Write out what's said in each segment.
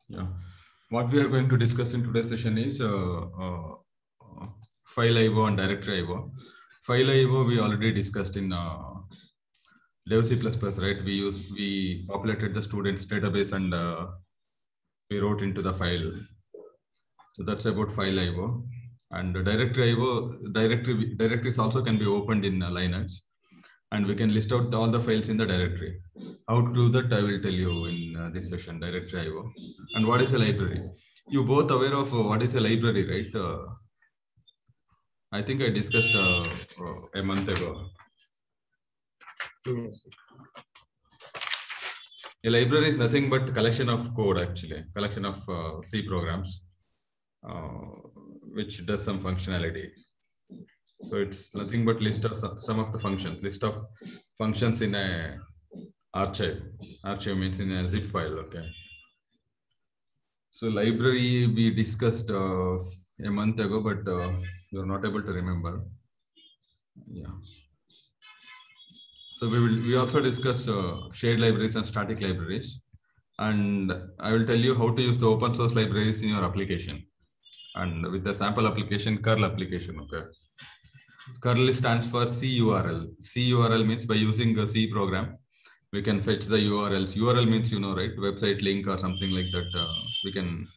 Yeah. What we are going to discuss in today's session is file IO and directory IO. File IO we already discussed in Dev C++, right? We populated the students database and we wrote into the file. So that's about file IO. And directory IO, directories also can be opened in Linux, and we can list out all the files in the directory. How to do that, I will tell you in this session, directory IO. And what is a library? You both aware of what is a library, right? I think I discussed a month ago. Yes. A library is nothing but collection of code, actually, collection of C programs, which does some functionality. So it's nothing but list of some of the functions, list of functions in a archive. Archive means in a zip file, okay. So library we discussed a month ago, but you're not able to remember. Yeah. So we also discuss shared libraries and static libraries. And I will tell you how to use the open source libraries in your application. And with the sample application, curl application, okay. Curl stands for CURL. CURL means by using a C program, we can fetch the URLs. URL means, you know, right, website link or something like that. We can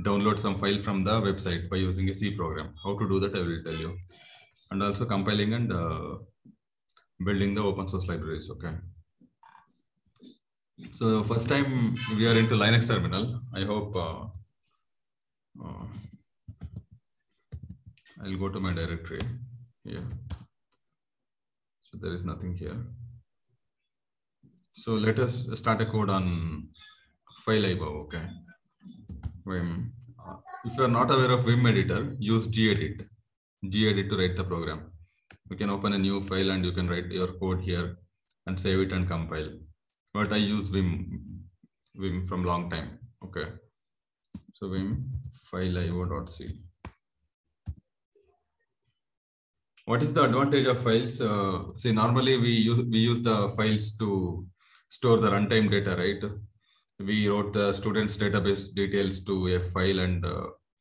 download some file from the website by using a C program. How to do that, I will tell you. And also compiling and building the open source libraries, okay. So first time we are into Linux terminal. I hope I'll go to my directory here. So there is nothing here. So let us start a code on file IO, okay. Vim. If you are not aware of Vim editor, use gedit. Gedit to write the program. You can open a new file and you can write your code here and save it and compile. But I use Vim from long time, okay. So Vim file IO.c. What is the advantage of files? See, normally we use the files to store the runtime data, right? We wrote the students database details to a file and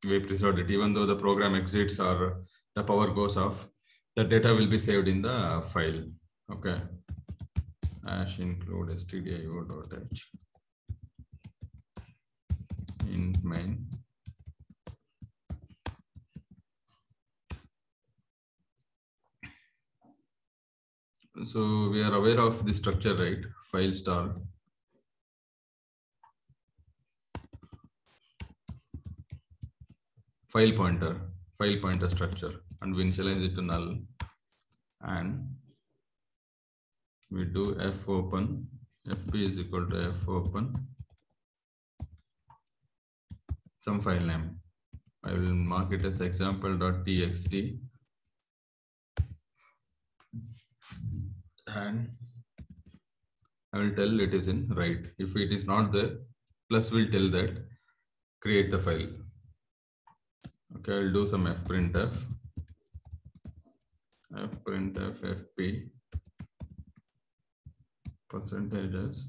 we preserved it. Even though the program exits or the power goes off, the data will be saved in the file. Okay. Hash include stdio.h int main. So we are aware of the structure, right? File star. File pointer structure, and we initialize it to null, and we do fopen, fp is equal to fopen, some file name. I will mark it as example.txt, and I will tell it is in write. If it is not there, plus will tell that create the file. Okay, I'll do some fprintf fp percentages.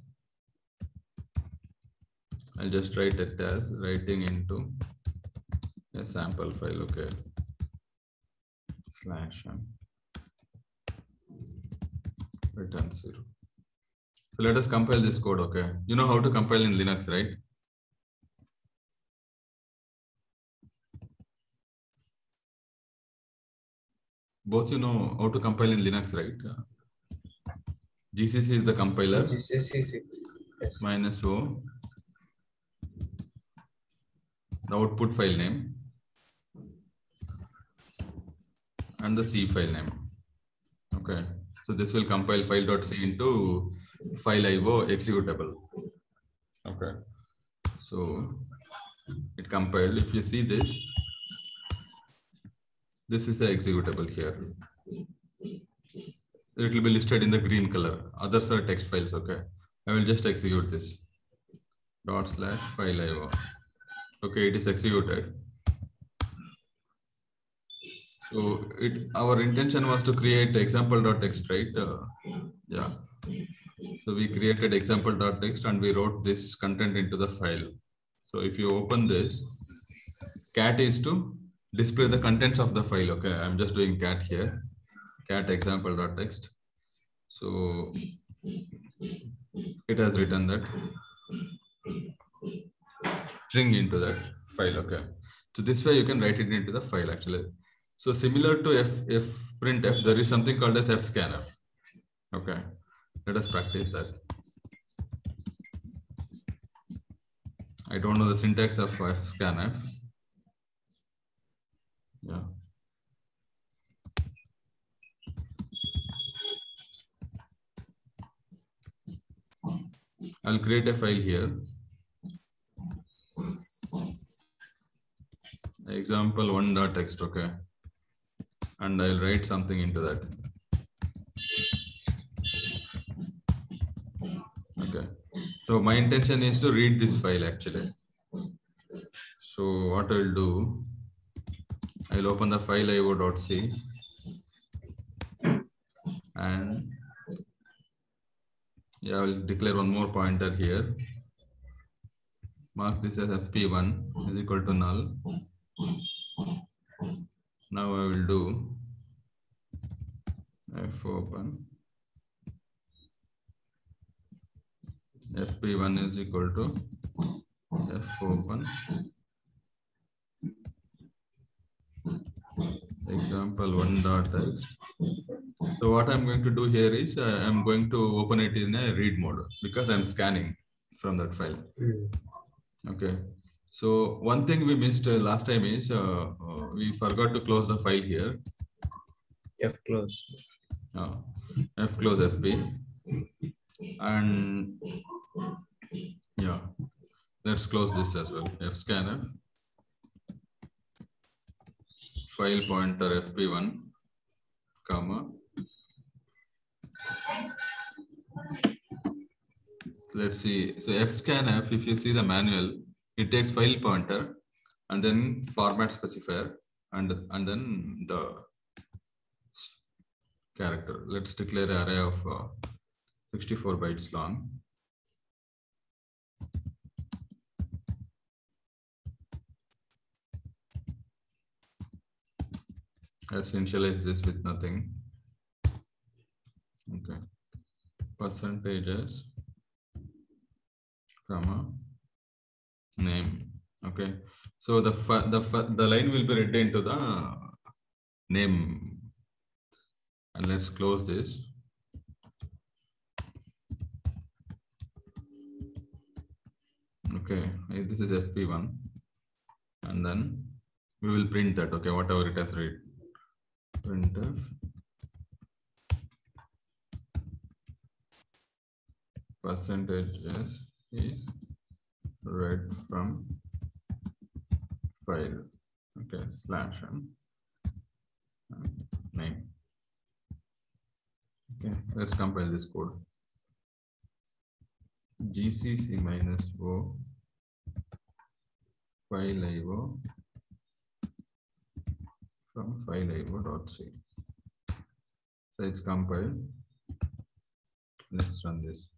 I'll just write it as writing into a sample file, okay, /m return 0. So let us compile this code, okay. You know how to compile in Linux, right? Both you know how to compile in Linux, right? GCC is the compiler. GCC6. Yes. -o, the output file name, and the C file name. Okay. So this will compile file.c into file IO executable. Okay. So it compiled. If you see this, this is the executable here. It will be listed in the green color. Others are text files. Okay. I will just execute this. /file IO. Okay, it is executed. So our intention was to create example.txt, right? Yeah. So we created example.txt and we wrote this content into the file. So if you open this, cat is to display the contents of the file. Okay, I'm just doing cat here, cat example.txt. So it has written that string into that file. Okay, so this way you can write it into the file actually. So similar to printf, there is something called as fscanf. Okay, let us practice that. I don't know the syntax of fscanf. Yeah. I'll create a file here. Example1.txt, okay. And I'll write something into that. Okay. So my intention is to read this file actually. So what I'll do, I'll open the file io.c and yeah, I'll declare one more pointer here. Mark this as fp1 is equal to null. Now I will do fopen fp1 is equal to fopen example1.txt. So what I'm going to do here is I'm going to open it in a read mode because I'm scanning from that file. Okay. So one thing we missed last time is we forgot to close the file here. Fclose. Fclose fp. And yeah, let's close this as well. Fscanf file pointer fp1, comma. Let's see. So fscanf, if you see the manual, it takes file pointer and then format specifier and then the character. Let's declare an array of 64 bytes long. Let's initialize this with nothing. Okay. Percentages, comma, name. Okay. So the line will be written into the name. And let's close this. Okay, this is fp1. And then we will print that, okay, whatever it has read. Printf percentages is read from file. Okay, slash and name. Okay, let's compile this code. gcc -o file io from file io.c. So it's compiled. Let's run this.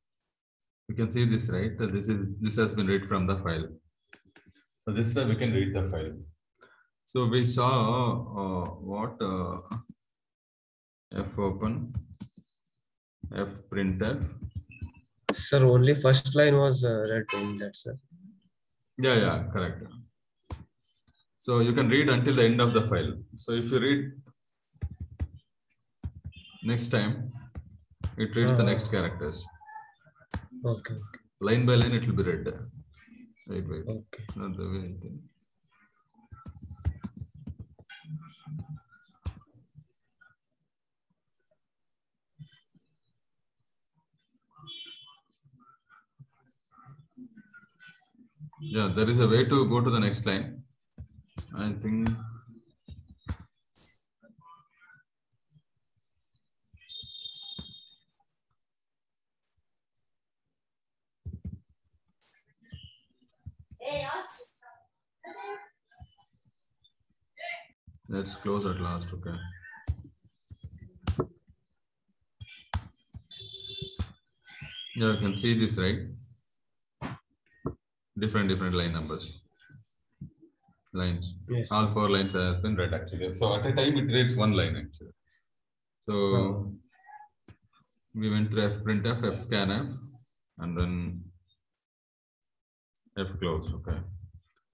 You can see this, right? This has been read from the file. So this way we can read the file. So we saw what fopen, fprintf. Sir, only first line was read in that, sir. Yeah, correct. So you can read until the end of the file. So if you read next time, it reads the next characters. Okay. Line by line, it will be read. Wait. Okay. Not the way I think. Yeah, there is a way to go to the next line. I think. Let's close at last, okay. Yeah, you can see this, right? different line numbers. Lines. Yes. All 4 lines have been read actually. So at a time it reads 1 line actually. So we went through fprintf, fscanf, and then fclose. Okay.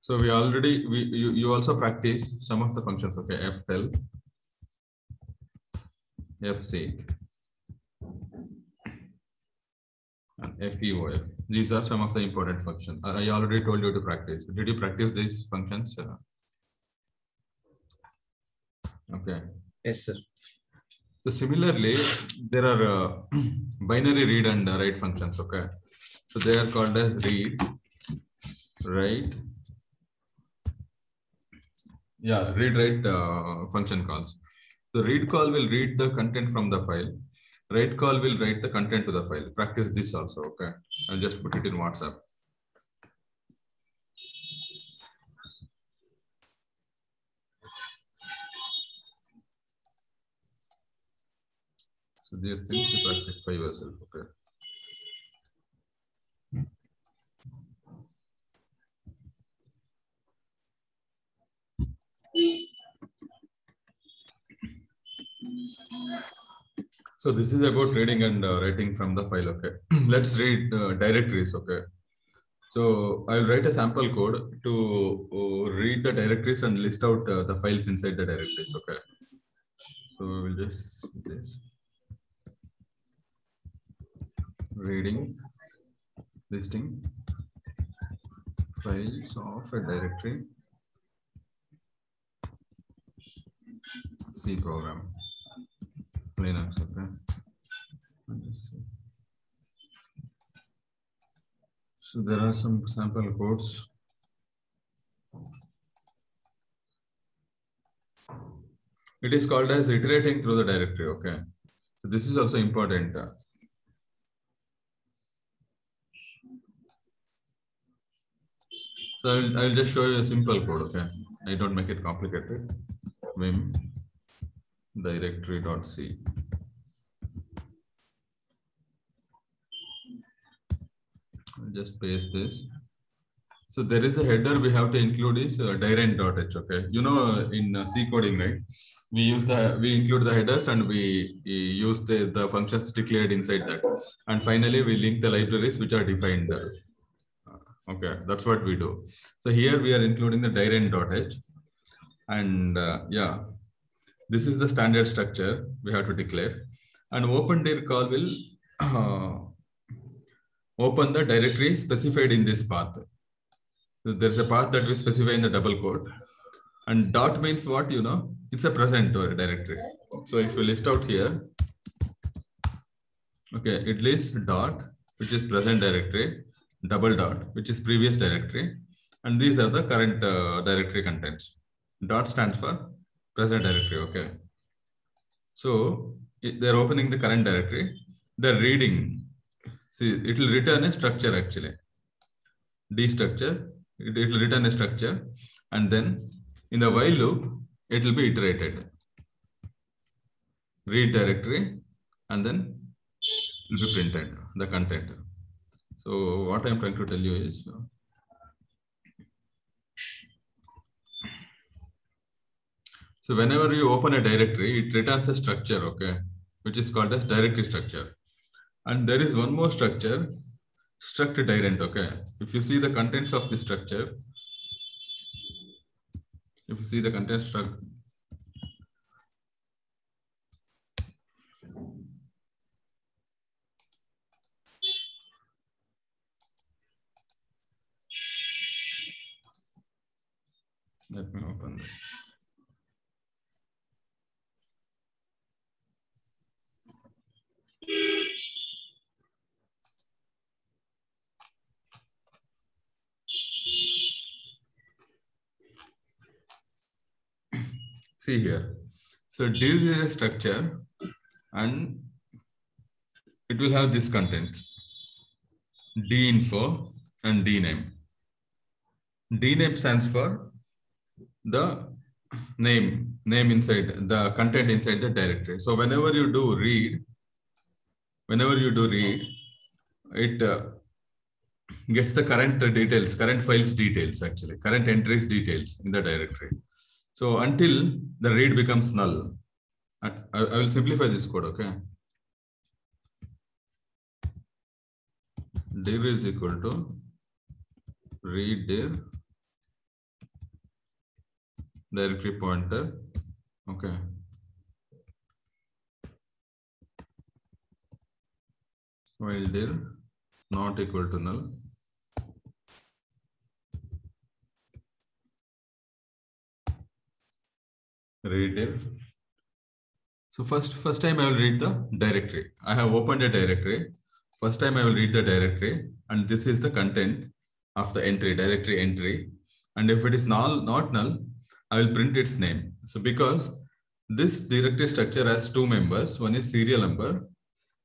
So we already you also practice some of the functions. Okay, ftell, fseek, and feof. These are some of the important functions. I already told you to practice. Did you practice these functions? Okay. Yes, sir. So similarly, there are binary read and write functions. Okay. So they are called as read, write. Yeah, read write function calls. So read call will read the content from the file. Write call will write the content to the file. Practice this also. Okay. I'll just put it in WhatsApp. So there are things you practice by yourself. Okay. So this is about reading and writing from the file. Okay. Let's read directories. Okay. So I'll write a sample code to read the directories and list out the files inside the directories. Okay. So we'll just this reading, listing files of a directory, C program, Linux. Okay. Let's see. So there are some sample codes. It is called as iterating through the directory. Okay. So this is also important. So I'll just show you a simple code. Okay. I don't make it complicated. Vim directory.c. I'll just paste this. So there is a header we have to include is direct.h. Okay. You know, in C coding, right? We include the headers and we use the functions declared inside that. And finally, we link the libraries which are defined. Okay, that's what we do. So here we are including the direct.h. And yeah, this is the standard structure we have to declare. And open_dir call will open the directory specified in this path. So there's a path that we specify in the double quote. And dot means what, you know? It's a present directory. So if you list out here, okay, it lists dot, which is present directory, double dot, which is previous directory. And these are the current directory contents. Dot stands for present directory, okay. So they're opening the current directory. They're reading. See, it will return a structure actually. D structure, it will return a structure. And then in the while loop, it will be iterated. Read directory, and then it will be printed, the content. So what I'm trying to tell you is, so whenever you open a directory, it returns a structure, okay, which is called as directory structure. And there is one more structure, struct direct, okay. If you see the contents of this structure, if you see the content struct, let me open this. See here. So this is a structure and it will have this content, dinfo and dname. Dname stands for the name inside the content inside the directory. So whenever you do read, it gets the current details, current files details, actually, current entries details in the directory. So until the read becomes null, I will simplify this code, okay? Dir is equal to read dir directory pointer, okay? While dir not equal to null, read dir. So first time I will read the directory. I have opened a directory. First time I will read the directory, and this is the content of the entry, directory entry. And if it is not null, I will print its name. So because this directory structure has two members, one is serial number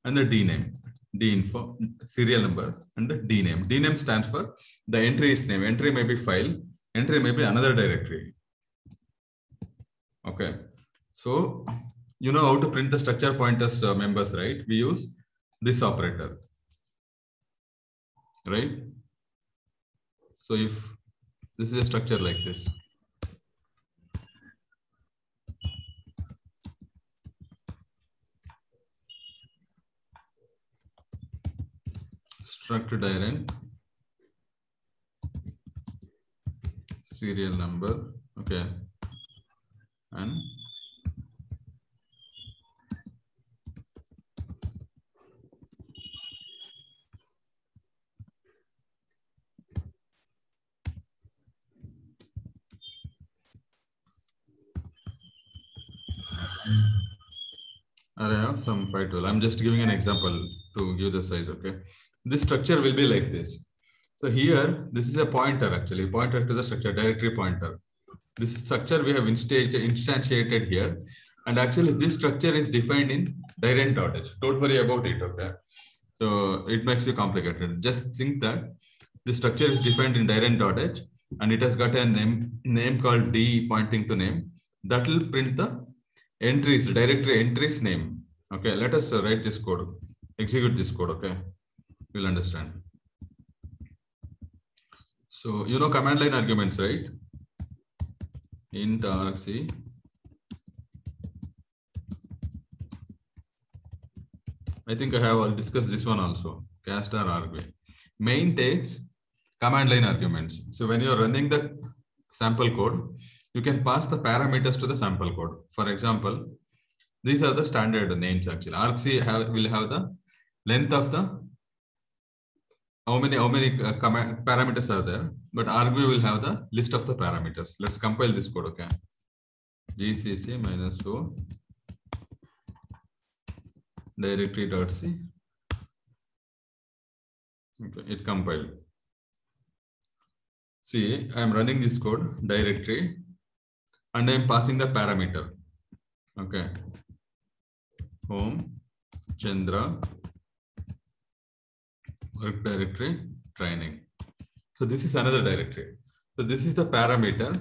and the D name, D info, serial number and the D name. D name stands for the entry is name. Entry may be file, entry may be another directory. Okay. So you know how to print the structure pointers members, right? We use this operator, right? So if this is a structure like this, struct direct serial number, okay, and I have some phi tool. I'm just giving an example to give the size, okay? This structure will be like this. So here, this is a pointer actually, pointer to the structure, directory pointer. This structure we have instantiated here. And actually this structure is defined in direct.h. Don't worry about it, okay? So it makes you complicated. Just think that the structure is defined in direct.h and it has got a name called D pointing to name. That will print the entries, directory entries name. Okay, let us write this code, execute this code, okay? You'll understand. So, you know command line arguments, right? Int argc. I think I have discussed this one also, cast argv. Main takes command line arguments. So when you're running the sample code, you can pass the parameters to the sample code. For example, these are the standard names actually. argc will have the length of the how many parameters are there, but argv will have the list of the parameters. Let's compile this code, okay? gcc -o directory.c. Okay, it compiled. See, I am running this code directory and I am passing the parameter. Okay. Home, Chandra, work directory, training. So this is another directory. So this is the parameter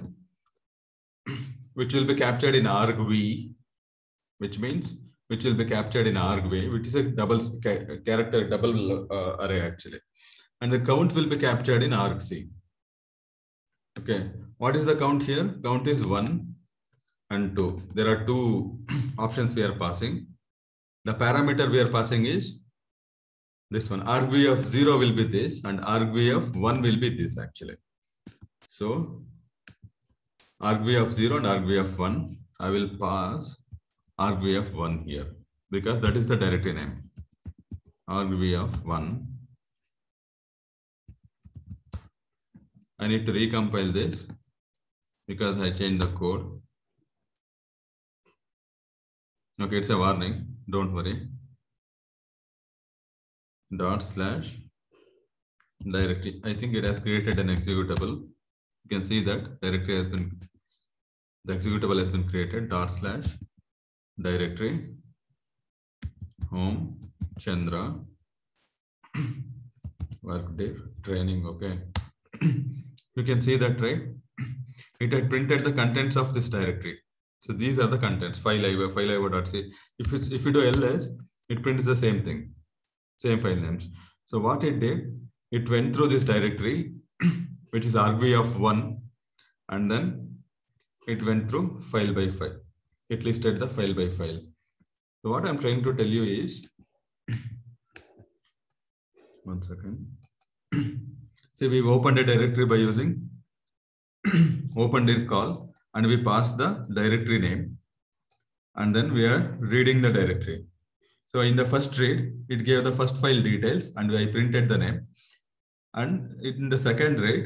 which will be captured in argv, which means which will be captured in argv, which is a character double array actually. And the count will be captured in argc. Okay, what is the count here? Count is 1 and 2. There are two options we are passing. The parameter we are passing is this one. argv of 0 will be this and argv of 1 will be this actually. So argv of 0 and argv of 1, I will pass argv of 1 here because that is the directory name. argv of 1. I need to recompile this because I changed the code. Okay, it's a warning. Don't worry. / directory. I think it has created an executable. You can see that directory has been, the executable has been created. / directory home Chandra workday training. Okay. You can see that, right? It had printed the contents of this directory. So these are the contents, file.c. If you do ls, it prints the same thing, same file names. So what it did, it went through this directory, which is argv of 1, and then it went through file by file. It listed the file by file. So what I'm trying to tell you is, one second. See, we've opened a directory by using opendir call, and we pass the directory name, and then we are reading the directory. So in the first read, it gave the first file details, and I printed the name. And in the second read,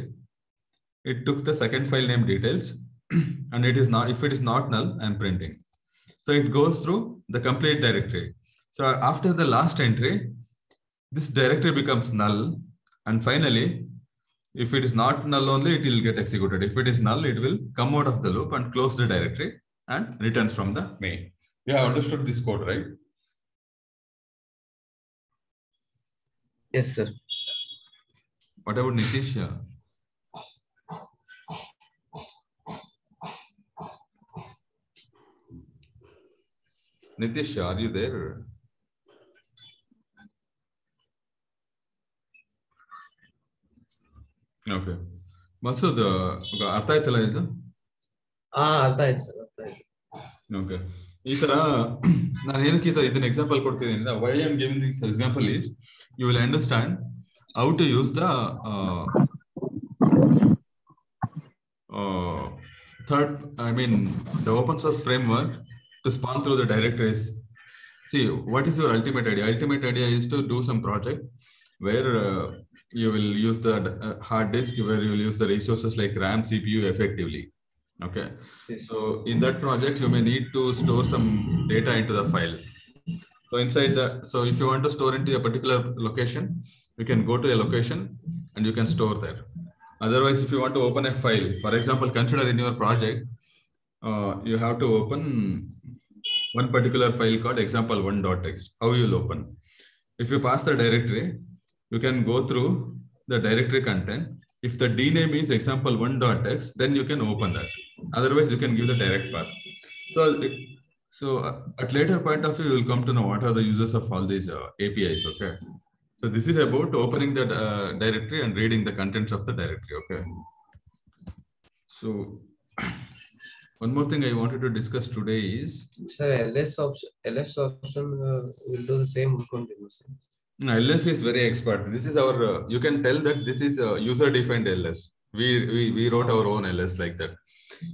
it took the second file name details, and it is not, if it is not null, I'm printing. So it goes through the complete directory. So after the last entry, this directory becomes null, and finally, if it is not null only, it will get executed. If it is null, it will come out of the loop and close the directory and returns from the main. You have understood this code, right? Yes, sir. What about Nitish? Nitish, are you there? Okay. Masood, ಅರ್ಥ ಆಯ್ತಲ್ಲ ಇದು? ಅರ್ಥ ಆಯ್ತು sir, ಅರ್ಥ ಆಯ್ತು. Okay. ಈ ತರ ನಾನು ಏನಕ್ಕೆ ಇದನ್ನ ಎಕ್ಸಾಂಪಲ್ ಕೊಡ್ತೀನಿ ಅಂದ್ರೆ, why I am giving this example is you will understand how to use the the open source framework to spawn through the directories. See, what is your ultimate idea? Ultimate idea is to do some project where you will use the hard disk, where you will use the resources like RAM, CPU effectively. Okay. Yes. So in that project, you may need to store some data into the file. So inside the, so if you want to store into a particular location, you can go to a location and you can store there. Otherwise, if you want to open a file, for example, consider in your project, you have to open one particular file called example1.txt. How you will open? If you pass the directory, you can go through the directory content. If the D name is example1.txt, then you can open that. Otherwise, you can give the direct path. So at later point of view, you will come to know what are the uses of all these APIs. Okay. So this is about opening the directory and reading the contents of the directory. Okay. So one more thing I wanted to discuss today is, sir, LS option will do the same. LS is very expert. This is our, you can tell that this is a user-defined LS. We wrote our own LS like that.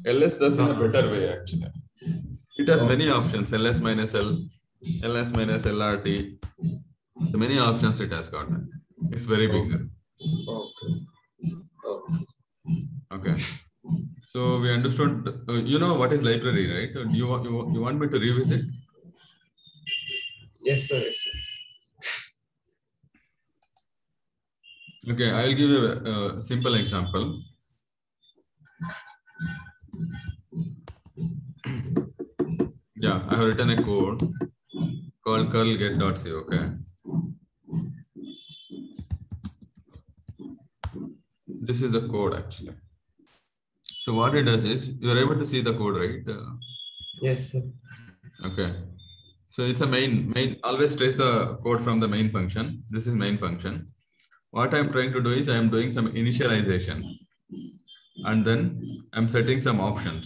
LS does in a better way, actually. It has many options, LS minus L, LS minus LRT. So many options it has got. It's very big. Okay. So we understood, you know what is library, right? You want me to revisit? Yes, sir. Yes, sir. Okay, I will give you a simple example. Yeah, I have written a code called curl-get.c. Okay. This is the code actually. So what it does is, you are able to see the code, right? Yes, sir. Okay. So it's a main, always trace the code from the main function. This is main function. What I'm trying to do is I am doing some initialization, and then I'm setting some options.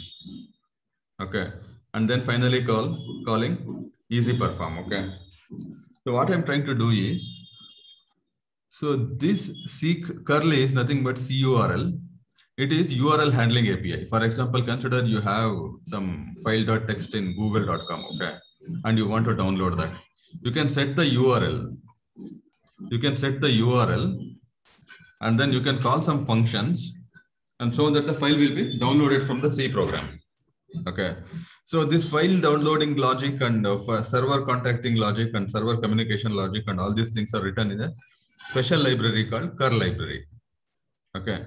Okay. And then finally calling easy perform. Okay. So what I'm trying to do is, so this curl is nothing but CURL. It is URL handling API. For example, consider you have some file.txt in google.com. Okay. And you want to download that. You can set the URL. You can set the URL, and then you can call some functions, and so that the file will be downloaded from the C program. Okay. So this file downloading logic and server contacting logic and server communication logic and all these things are written in a special library called curl library. Okay.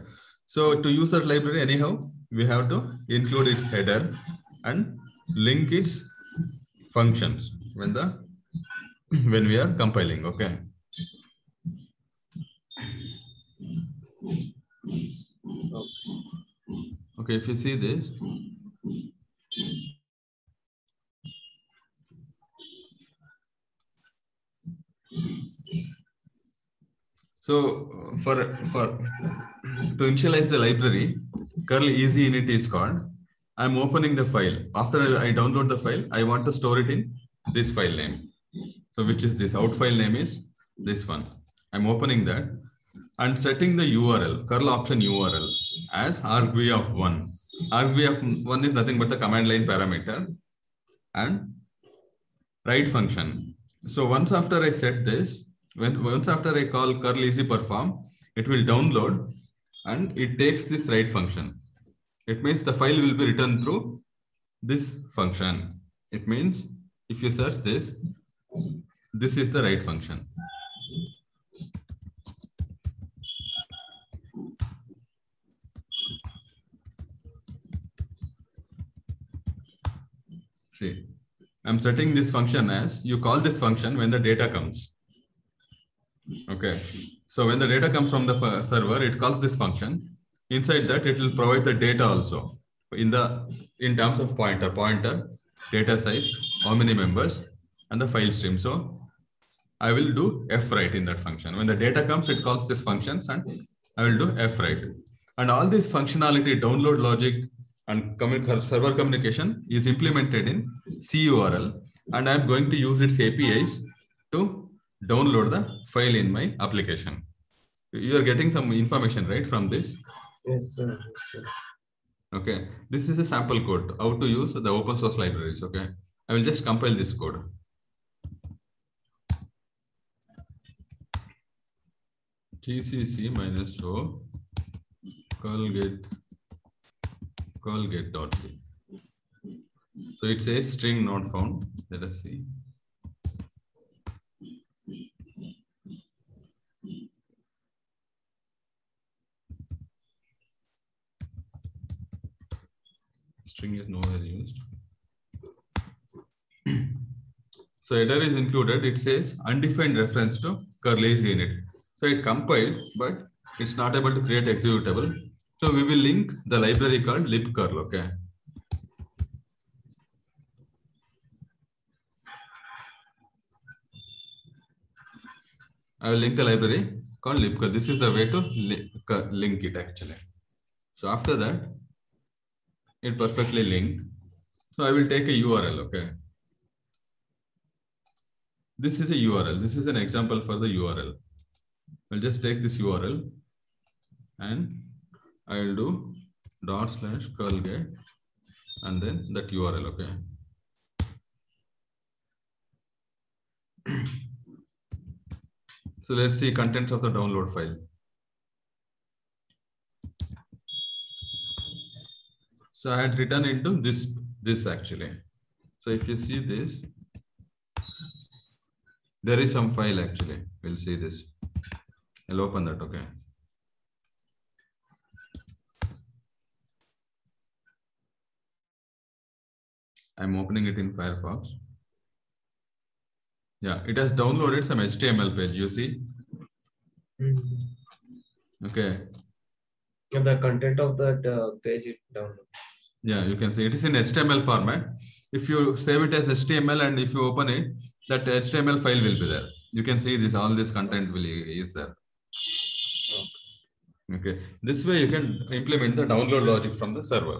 So to use that library anyhow, we have to include its header and link its functions when we are compiling. Okay. Okay, if you see this, so for to initialize the library, curl easy init is called. I'm opening the file. After I download the file, I want to store it in this file name. So which is this out file name is this one. I'm opening that and setting the URL, curl option URL as argv of 1. Argv of 1 is nothing but the command line parameter and write function. So once after I set this, once after I call curl easy perform, it will download and it takes this write function. It means the file will be written through this function. It means if you search this, this is the write function. See, I'm setting this function as you call this function when the data comes. Okay. So when the data comes from the server, it calls this function. Inside that, it will provide the data also in terms of pointer, data size, how many members, and the file stream. So I will do fwrite in that function. When the data comes, it calls this functions and I will do fwrite. And all this functionality, download logic, and server communication is implemented in CURL, and I'm going to use its APIs to download the file in my application. You are getting some information, right, from this? Yes, sir. Yes, sir. Okay, this is a sample code, how to use the open source libraries. Okay, I will just compile this code. GCC -o curl get.c. So it says string not found. Let us see. String is nowhere used. So header is included. It says undefined reference to curl easy init. So it compiled, but it's not able to create executable. So we will link the library called libcurl. Okay. I will link the library called libcurl. This is the way to link it actually. So after that, it perfectly linked. So I will take a URL. Okay. This is a URL. This is an example for the URL. I'll just take this URL and I will do /curl get and then that URL. Okay. So let's see contents of the download file. So I had written into this actually. So if you see this, there is some file actually. We'll see this. I'll open that. Okay. I'm opening it in Firefox. Yeah, it has downloaded some HTML page. You see? Okay. And the content of that page is downloaded. Yeah, you can see it is in HTML format. If you save it as HTML and if you open it, that HTML file will be there. You can see this, all this content is there. Okay. This way you can implement the download logic from the server.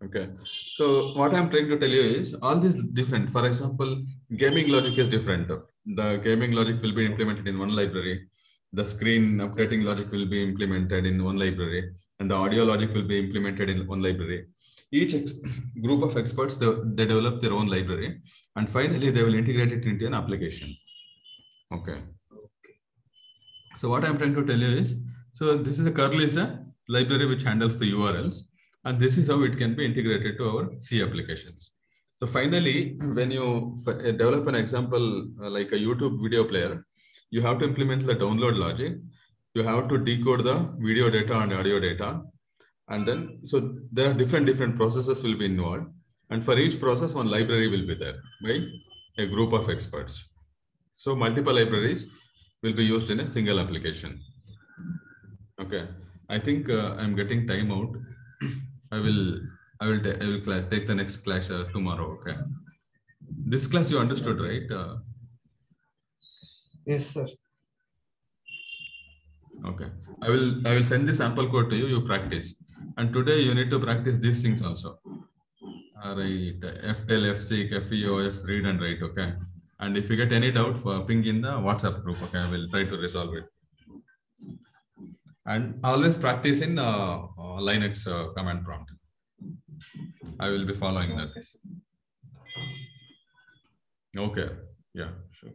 Okay. So what I'm trying to tell you is all this different. For example, gaming logic is different. The gaming logic will be implemented in one library. The screen updating logic will be implemented in one library, and the audio logic will be implemented in one library. Each group of experts, they develop their own library, and finally they will integrate it into an application. Okay. So what I'm trying to tell you is, so this is a curl is a library which handles the URLs, and this is how it can be integrated to our C applications. So finally, when you develop an example like a YouTube video player, you have to implement the download logic. You have to decode the video data and audio data. And then, so there are different processes will be involved. And for each process, one library will be there by a group of experts. So multiple libraries will be used in a single application. Okay. I think I'm getting time out. I will take the next class tomorrow. Okay. This class you understood, right? Yes, sir. Okay. I will send the sample code to you. You practice. And today you need to practice these things also. Right. FTEL, FSEEK, FEO, read and write. Okay. And if you get any doubt, ping in the WhatsApp group. Okay. I will try to resolve it. And always practice in Linux command prompt. I will be following that. Okay. Yeah, sure.